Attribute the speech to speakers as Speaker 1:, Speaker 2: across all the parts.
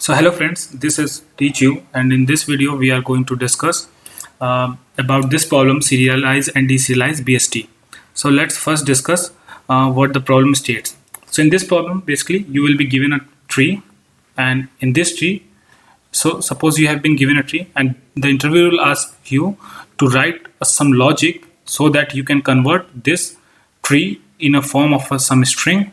Speaker 1: So hello friends, this is Teach You, and in this video we are going to discuss about this problem, serialize and deserialize BST. So let's first discuss what the problem states. So in this problem, basically you will be given a tree, and in this tree, so suppose you have been given a tree and the interviewer will ask you to write some logic so that you can convert this tree in a form of some string.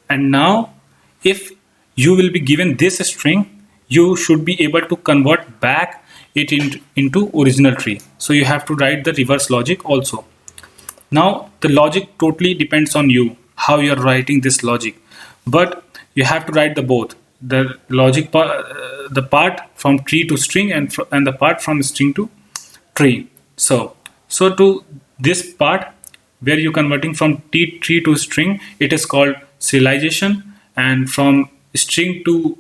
Speaker 1: And now if you will be given this string, you should be able to convert back it into original tree. So you have to write the reverse logic also. Now the logic totally depends on you, how you are writing this logic, but you have to write the both, the logic part, the part from tree to string, and the part from string to tree. So to this part where you're converting from tree to string, it is called serialization, and from string to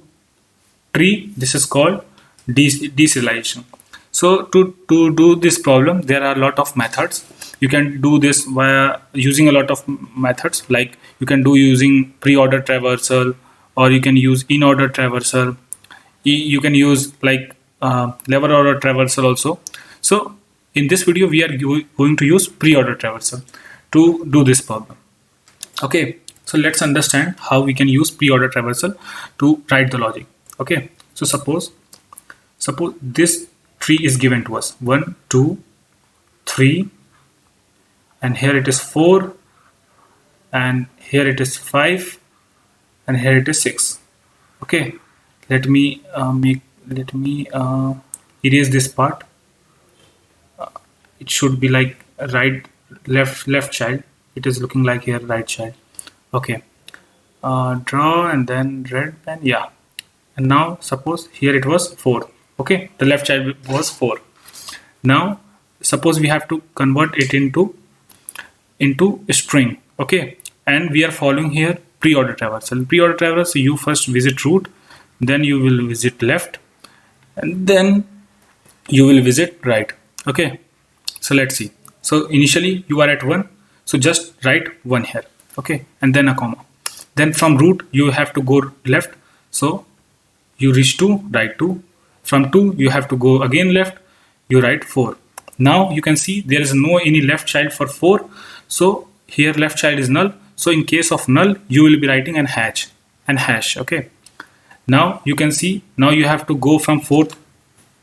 Speaker 1: tree, this is called deserialization. So to do this problem, there are a lot of methods. You can do this via using a lot of methods, like you can do using pre-order traversal, or you can use in-order traversal. You can use like level order traversal also. So in this video we are going to use pre-order traversal to do this problem. Okay, so let's understand how we can use pre-order traversal to write the logic. Okay, so suppose this tree is given to us 1 2 3, and here it is 4, and here it is 5, and here it is 6. Okay, let me erase this part. It should be like right left child. It is looking like here right child. Okay, draw and then red pen, yeah. And now suppose here it was 4. Okay, the left child was 4. Now suppose we have to convert it into a string. Okay, and we are following here pre-order traversal. Pre-order traversal, you first visit root, then you will visit left, and then you will visit right. Okay, so let's see. So initially you are at 1, so just write 1 here. Okay, and then a comma. Then from root you have to go left, so you reach 2, write 2. From 2 you have to go again left, you write 4. Now you can see there is no any left child for 4, so here left child is null. So in case of null, you will be writing an hash. Okay, now you can see, now you have to go from 4th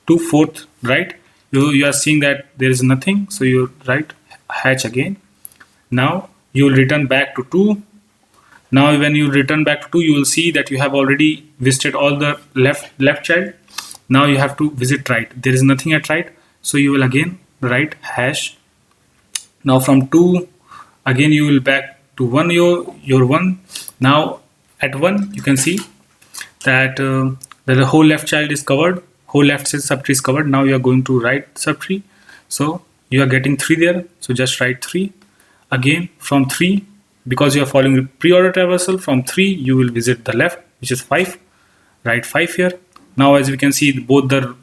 Speaker 1: to 4th, right? You are seeing that there is nothing, so you write hash again. Now you will return back to 2. Now when you return back to 2, you will see that you have already visited all the left child. Now you have to visit right. There is nothing at right, so you will again write hash. Now from 2 again you will back to 1, your 1. Now at 1 you can see that the whole left child is covered, whole left subtree is covered. Now you are going to right subtree, so you are getting 3 there, so just write 3. Again from 3, because you are following pre-order traversal, from 3 you will visit the left, which is 5, write 5 here. Now as we can see, both the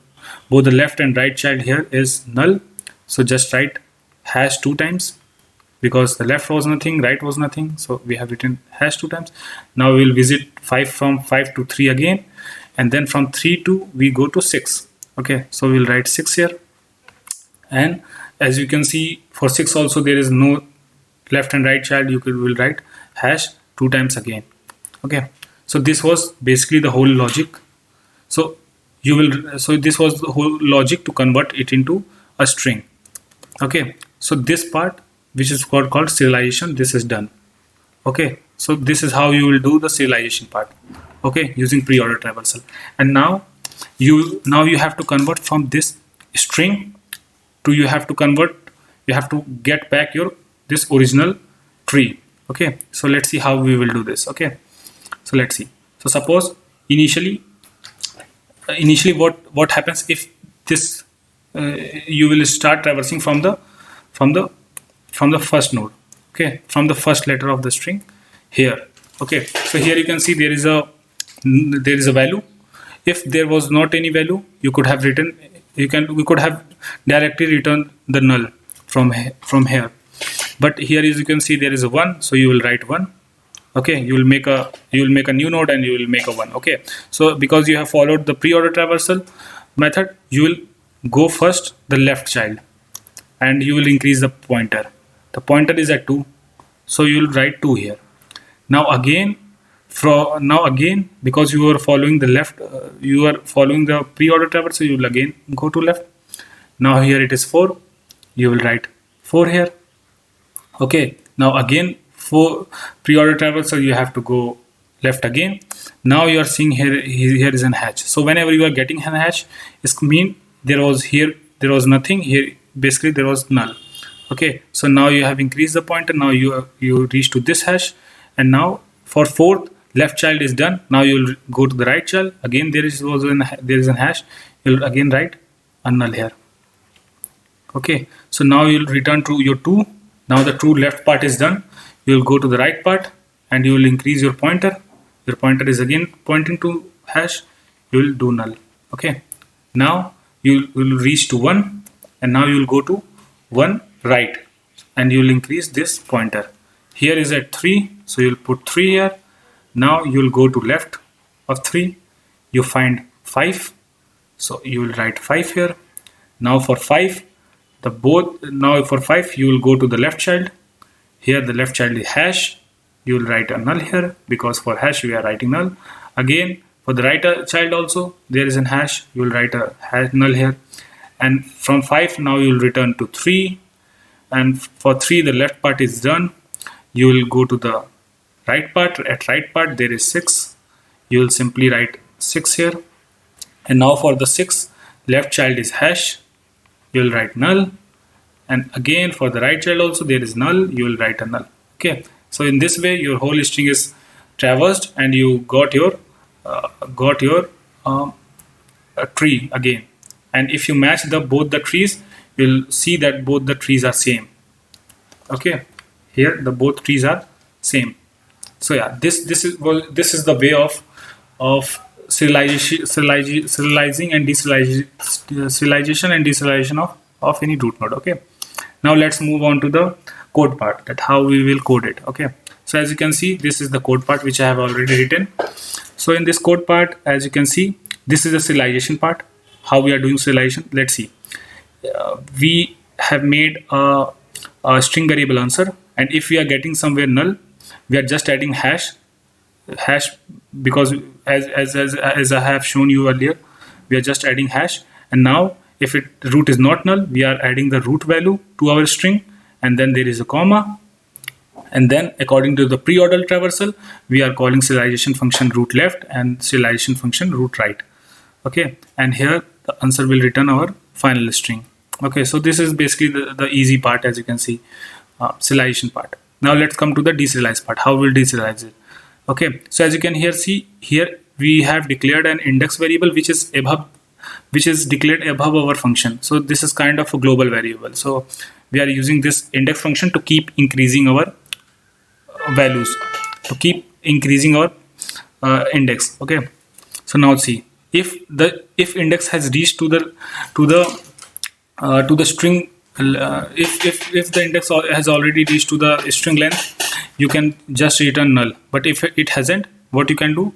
Speaker 1: left and right child here is null, so just write hash 2 times, because the left was nothing, right was nothing, so we have written hash 2 times. Now we will visit 5 from 5 to 3 again, and then from 3 to we go to 6. Okay, so we'll write 6 here, and as you can see for 6 also there is no left and right child. You will write hash 2 times again. Okay, so this was basically the whole logic. So this was the whole logic to convert it into a string. Okay, so this part, which is called serialization, this is done. Okay, so this is how you will do the serialization part. Okay, using pre-order traversal. And now you have to convert from this string to you have to get back this original tree. Okay, so let's see how we will do this. Okay, so let's see. So suppose initially what happens if this you will start traversing from the first node. Okay, from the first letter of the string here. Okay, so here you can see there is a value. If there was not any value, you could have written, we could have directly returned the null from here. But here, as you can see, there is a 1, so you will write 1. Okay, you will make a new node and you will make a one. Okay, so because you have followed the pre-order traversal method, you will go first the left child and you will increase the pointer. The pointer is at 2, so you will write 2 here. Now again, because you are following the left, you are following the pre-order traversal, so you will again go to left. Now here it is 4, you will write 4 here. Okay, now again for pre-order traversal, so you have to go left again. Now you are seeing here is an hash. So whenever you are getting an hash, it mean there was nothing here, basically there was null. Okay, so now you have increased the pointer. Now you reach to this hash, and now for fourth left child is done. Now you'll go to the right child. Again there is a hash. You'll again write a null here. Okay, so now you'll return to your 2. Now the true left part is done. You will go to the right part and you will increase your pointer. Your pointer is again pointing to hash. You will do null. Okay, now you will reach to 1 and now you will go to 1 right and you will increase this pointer. Here is at 3, so you will put 3 here. Now you will go to left of 3. You find 5, so you will write 5 here. Now for 5, you will go to the left child. Here the left child is hash. You will write a null here because for hash we are writing null. Again for the right child also there is an hash. You will write a hash null here. And from 5 now you will return to 3. And for 3 the left part is done. You will go to the right part. At right part there is 6. You will simply write 6 here. And now for the 6 left child is hash. You will write null, and again for the right child also there is null. You will write a null. Okay, so in this way your whole string is traversed and you got your tree again. And if you match both the trees, you'll see that both the trees are same. Okay, here the both trees are same. So yeah, this is the way of serializing and deserialization of any root node. Okay, now let's move on to the code part, that how we will code it. Okay, so as you can see, this is the code part which I have already written. So in this code part, as you can see, this is the serialization part. How we are doing serialization, let's see. We have made a string variable answer, and if we are getting somewhere null, we are just adding hash because as I have shown you earlier, we are just adding hash. And now if root is not null, we are adding the root value to our string, and then there is a comma, and then according to the pre-order traversal we are calling serialization function root left and serialization function root right. Okay, and here the answer will return our final string. Okay, so this is basically the easy part, as you can see, serialization part. Now let's come to the deserialize part. How we'll deserialize it? Okay, so as you can see here we have declared an index variable which is declared above our function. So this is kind of a global variable. So we are using this index function to keep increasing our values, to keep increasing our index. Okay, so now see, if index has reached to the string, if the index has already reached to the string length, you can just return null. But if it hasn't, what you can do,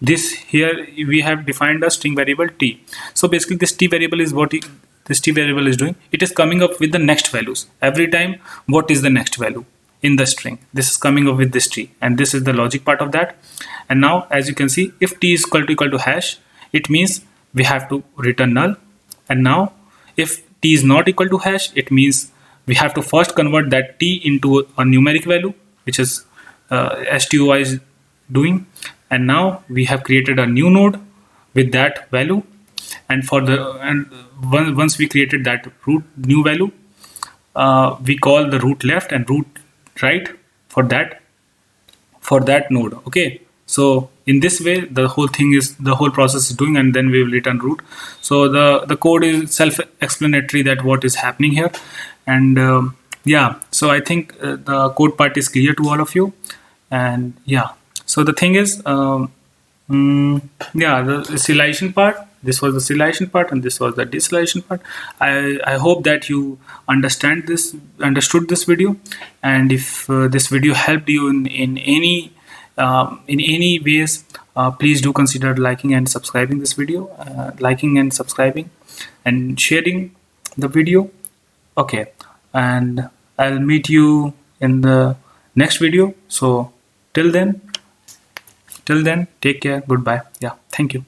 Speaker 1: this here we have defined a string variable t. So basically this t variable is this t variable is doing. It is coming up with the next values every time. What is the next value in the string? This is coming up with this t, and this is the logic part of that. And now as you can see, if t is equal to hash, it means we have to return null. And now if t is not equal to hash, it means we have to first convert that t into a numeric value, which is stoi is doing. And now we have created a new node with that value, and once we created that root new value, we call the root left and root right for that node. Okay, so in this way the whole process is doing, and then we will return root. So the code is self-explanatory that what is happening here. And yeah, so I think the code part is clear to all of you. And yeah, so the thing is, yeah, the serialization part, this was the serialization part, and this was the deserialization part. I hope that you understood this video, and if this video helped you in any in any ways, please do consider liking and subscribing this video, liking and subscribing and sharing the video. Okay, and I'll meet you in the next video. So till then, take care. Goodbye. Yeah, thank you.